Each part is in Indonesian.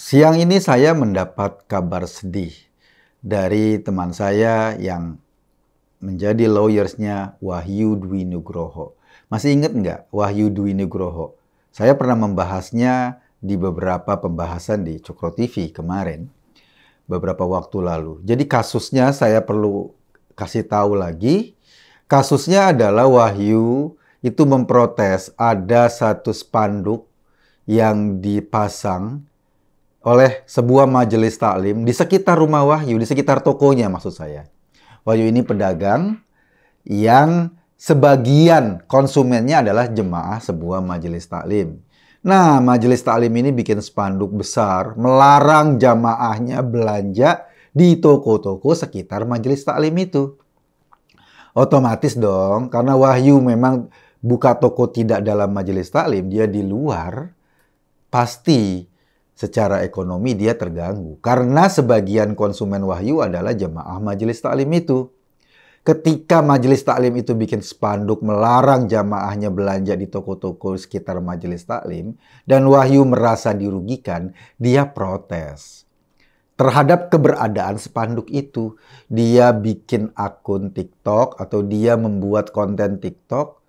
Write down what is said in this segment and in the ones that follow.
Siang ini saya mendapat kabar sedih dari teman saya yang menjadi lawyersnya Wahyu Dwi Nugroho. Masih ingat nggak Wahyu Dwi Nugroho? Saya pernah membahasnya di beberapa pembahasan di Cokro TV kemarin, beberapa waktu lalu. Jadi kasusnya saya perlu kasih tahu lagi. Kasusnya adalah Wahyu itu memprotes ada satu spanduk yang dipasang oleh sebuah majelis taklim di sekitar rumah Wahyu, di sekitar tokonya maksud saya. Wahyu ini pedagang yang sebagian konsumennya adalah jemaah sebuah majelis taklim. Nah, majelis taklim ini bikin spanduk besar melarang jamaahnya belanja di toko-toko sekitar majelis taklim itu. Otomatis dong, karena Wahyu memang buka toko tidak dalam majelis taklim, dia di luar, pasti secara ekonomi dia terganggu. Karena sebagian konsumen Wahyu adalah jemaah majelis taklim itu. Ketika majelis taklim itu bikin spanduk melarang jamaahnya belanja di toko-toko sekitar majelis taklim, dan Wahyu merasa dirugikan, dia protes terhadap keberadaan spanduk itu. Dia bikin akun TikTok atau dia membuat konten TikTok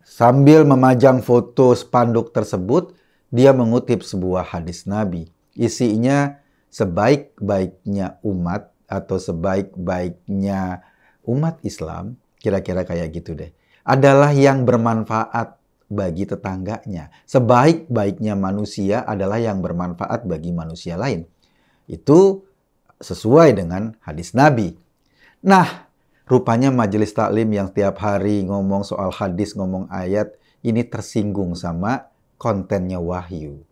sambil memajang foto spanduk tersebut. Dia mengutip sebuah hadis Nabi. Isinya sebaik-baiknya umat atau sebaik-baiknya umat Islam, kira-kira kayak gitu deh, adalah yang bermanfaat bagi tetangganya. Sebaik-baiknya manusia adalah yang bermanfaat bagi manusia lain. Itu sesuai dengan hadis Nabi. Nah, rupanya majelis taklim yang tiap hari ngomong soal hadis, ngomong ayat, ini tersinggung sama kontennya Wahyu.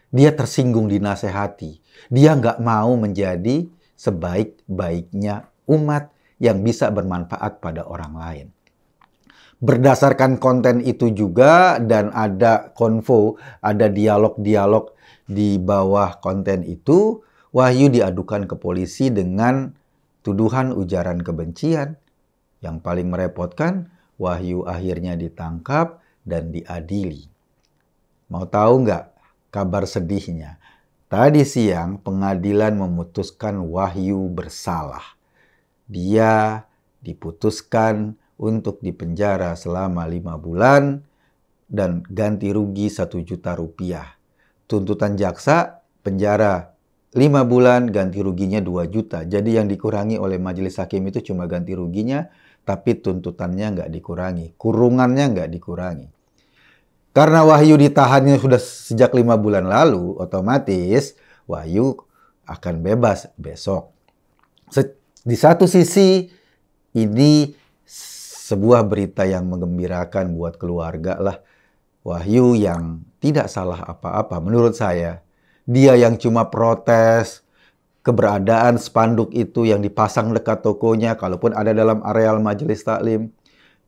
Dia tersinggung dinasehati. Dia nggak mau menjadi sebaik-baiknya umat yang bisa bermanfaat pada orang lain. Berdasarkan konten itu juga, dan ada konvo, ada dialog-dialog di bawah konten itu, Wahyu diadukan ke polisi dengan tuduhan ujaran kebencian. Yang paling merepotkan, Wahyu akhirnya ditangkap dan diadili. Mau tahu nggak kabar sedihnya? Tadi siang pengadilan memutuskan Wahyu bersalah. Dia diputuskan untuk dipenjara selama 5 bulan dan ganti rugi 1 juta rupiah. Tuntutan jaksa penjara 5 bulan, ganti ruginya 2 juta. Jadi yang dikurangi oleh majelis hakim itu cuma ganti ruginya, tapi tuntutannya nggak dikurangi. Kurungannya nggak dikurangi. Karena Wahyu ditahannya sudah sejak 5 bulan lalu, otomatis Wahyu akan bebas besok. Di satu sisi, ini sebuah berita yang menggembirakan buat keluarga lah. Wahyu yang tidak salah apa-apa menurut saya. Dia yang cuma protes keberadaan spanduk itu yang dipasang dekat tokonya, kalaupun ada dalam areal majelis taklim.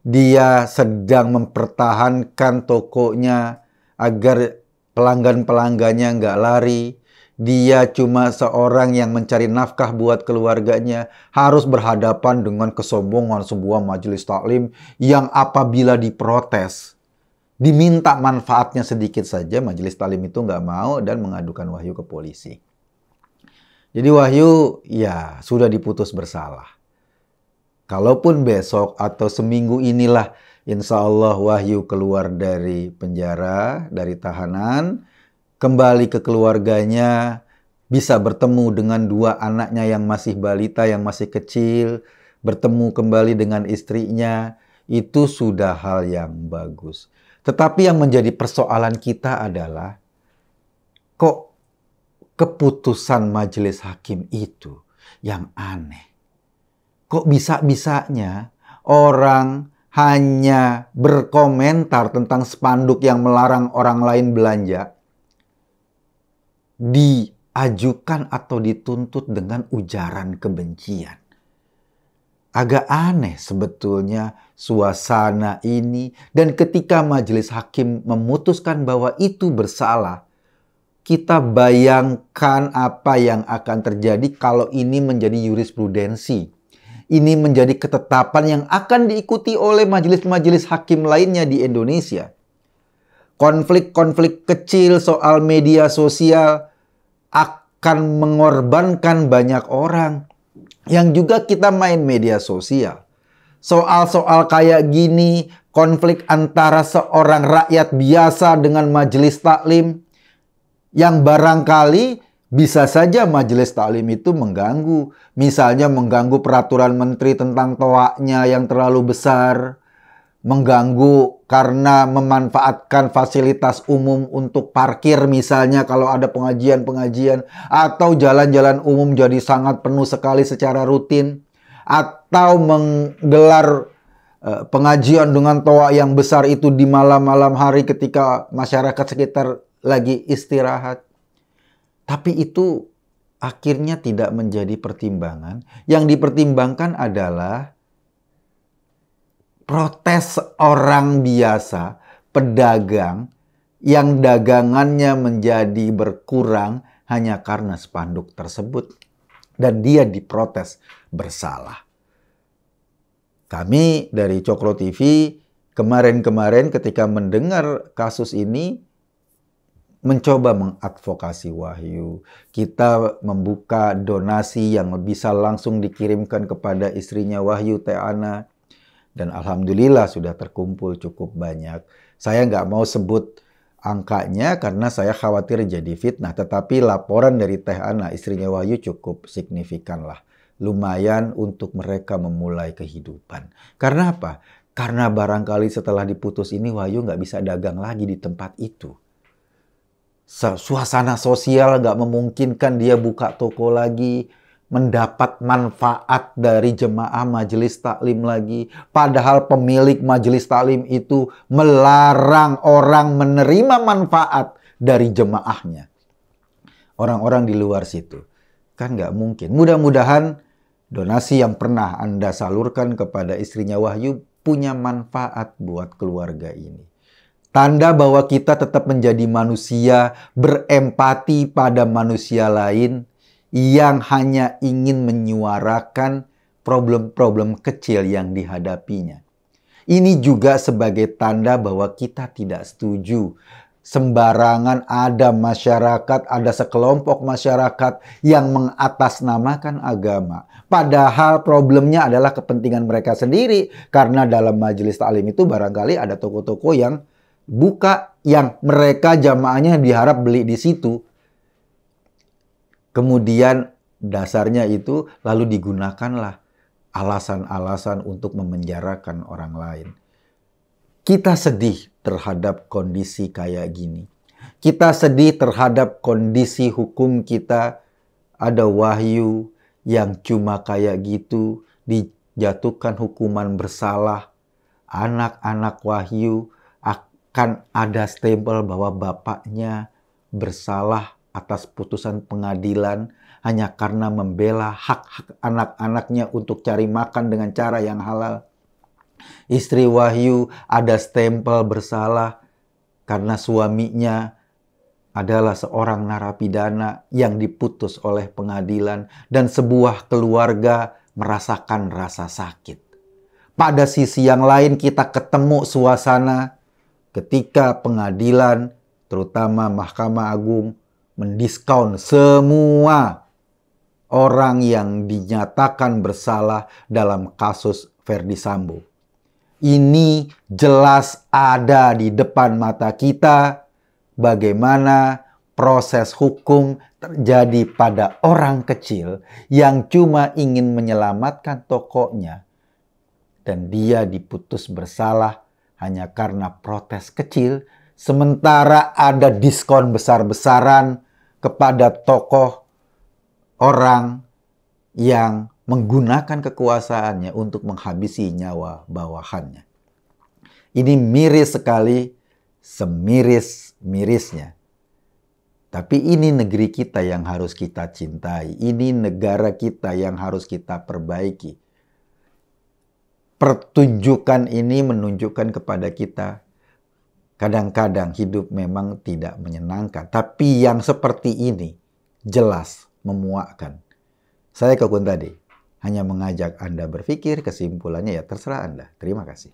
Dia sedang mempertahankan tokonya agar pelanggan-pelanggannya nggak lari. Dia cuma seorang yang mencari nafkah buat keluarganya, harus berhadapan dengan kesombongan sebuah majelis taklim yang apabila diprotes, diminta manfaatnya sedikit saja, majelis taklim itu nggak mau dan mengadukan Wahyu ke polisi. Jadi Wahyu ya sudah diputus bersalah. Kalaupun besok atau seminggu inilah insya Allah Wahyu keluar dari penjara, dari tahanan, kembali ke keluarganya, bisa bertemu dengan 2 anaknya yang masih balita, yang masih kecil, bertemu kembali dengan istrinya, itu sudah hal yang bagus. Tetapi yang menjadi persoalan kita adalah, kok keputusan majelis hakim itu yang aneh? Kok bisa-bisanya orang hanya berkomentar tentang spanduk yang melarang orang lain belanja, diajukan atau dituntut dengan ujaran kebencian? Agak aneh sebetulnya suasana ini, dan ketika majelis hakim memutuskan bahwa itu bersalah, kita bayangkan apa yang akan terjadi kalau ini menjadi jurisprudensi. Ini menjadi ketetapan yang akan diikuti oleh majelis-majelis hakim lainnya di Indonesia. Konflik-konflik kecil soal media sosial akan mengorbankan banyak orang. Yang juga kita main media sosial. Soal-soal kayak gini, konflik antara seorang rakyat biasa dengan majelis taklim, yang barangkali bisa saja majelis taklim itu mengganggu. Misalnya mengganggu peraturan menteri tentang toaknya yang terlalu besar. Mengganggu karena memanfaatkan fasilitas umum untuk parkir misalnya kalau ada pengajian-pengajian. Atau jalan-jalan umum jadi sangat penuh sekali secara rutin. Atau menggelar pengajian dengan toa yang besar itu di malam-malam hari ketika masyarakat sekitar lagi istirahat. Tapi itu akhirnya tidak menjadi pertimbangan. Yang dipertimbangkan adalah protes orang biasa, pedagang, yang dagangannya menjadi berkurang hanya karena spanduk tersebut. Dan dia diprotes bersalah. Kami dari Cokro TV kemarin-kemarin ketika mendengar kasus ini, mencoba mengadvokasi Wahyu. Kita membuka donasi yang bisa langsung dikirimkan kepada istrinya Wahyu, Teh Ana. Dan alhamdulillah sudah terkumpul cukup banyak. Saya nggak mau sebut angkanya karena saya khawatir jadi fitnah. Tetapi laporan dari Teh Ana, istrinya Wahyu, cukup signifikan lah. Lumayan untuk mereka memulai kehidupan. Karena apa? Karena barangkali setelah diputus ini Wahyu nggak bisa dagang lagi di tempat itu. Suasana sosial nggak memungkinkan dia buka toko lagi, mendapat manfaat dari jemaah majelis taklim lagi. Padahal pemilik majelis taklim itu melarang orang menerima manfaat dari jemaahnya. Orang-orang di luar situ. Kan nggak mungkin. Mudah-mudahan donasi yang pernah Anda salurkan kepada istrinya Wahyu punya manfaat buat keluarga ini. Tanda bahwa kita tetap menjadi manusia, berempati pada manusia lain yang hanya ingin menyuarakan problem-problem kecil yang dihadapinya. Ini juga sebagai tanda bahwa kita tidak setuju sembarangan ada masyarakat, ada sekelompok masyarakat yang mengatasnamakan agama. Padahal problemnya adalah kepentingan mereka sendiri. Karena dalam majelis taklim itu barangkali ada toko-toko yang buka, yang mereka jamaahnya diharap beli di situ. Kemudian dasarnya itu lalu digunakanlah alasan-alasan untuk memenjarakan orang lain. Kita sedih terhadap kondisi kayak gini. Kita sedih terhadap kondisi hukum kita. Ada Wahyu yang cuma kayak gitu, dijatuhkan hukuman bersalah. Anak-anak Wahyu akan ada stempel bahwa bapaknya bersalah atas putusan pengadilan hanya karena membela hak-hak anak-anaknya untuk cari makan dengan cara yang halal. Istri Wahyu ada stempel bersalah karena suaminya adalah seorang narapidana yang diputus oleh pengadilan dan sebuah keluarga merasakan rasa sakit. Pada sisi yang lain kita ketemu suasana ketika pengadilan, terutama Mahkamah Agung, mendiskon semua orang yang dinyatakan bersalah dalam kasus Ferdy Sambo. Ini jelas ada di depan mata kita bagaimana proses hukum terjadi pada orang kecil yang cuma ingin menyelamatkan tokonya dan dia diputus bersalah hanya karena protes kecil, sementara ada diskon besar-besaran kepada tokoh orang yang menggunakan kekuasaannya untuk menghabisi nyawa bawahannya. Ini miris sekali, semiris-mirisnya. Tapi ini negeri kita yang harus kita cintai. Ini negara kita yang harus kita perbaiki. Pertunjukan ini menunjukkan kepada kita kadang-kadang hidup memang tidak menyenangkan. Tapi yang seperti ini jelas memuakkan. Saya Kokun tadi hanya mengajak Anda berpikir, kesimpulannya ya terserah Anda. Terima kasih.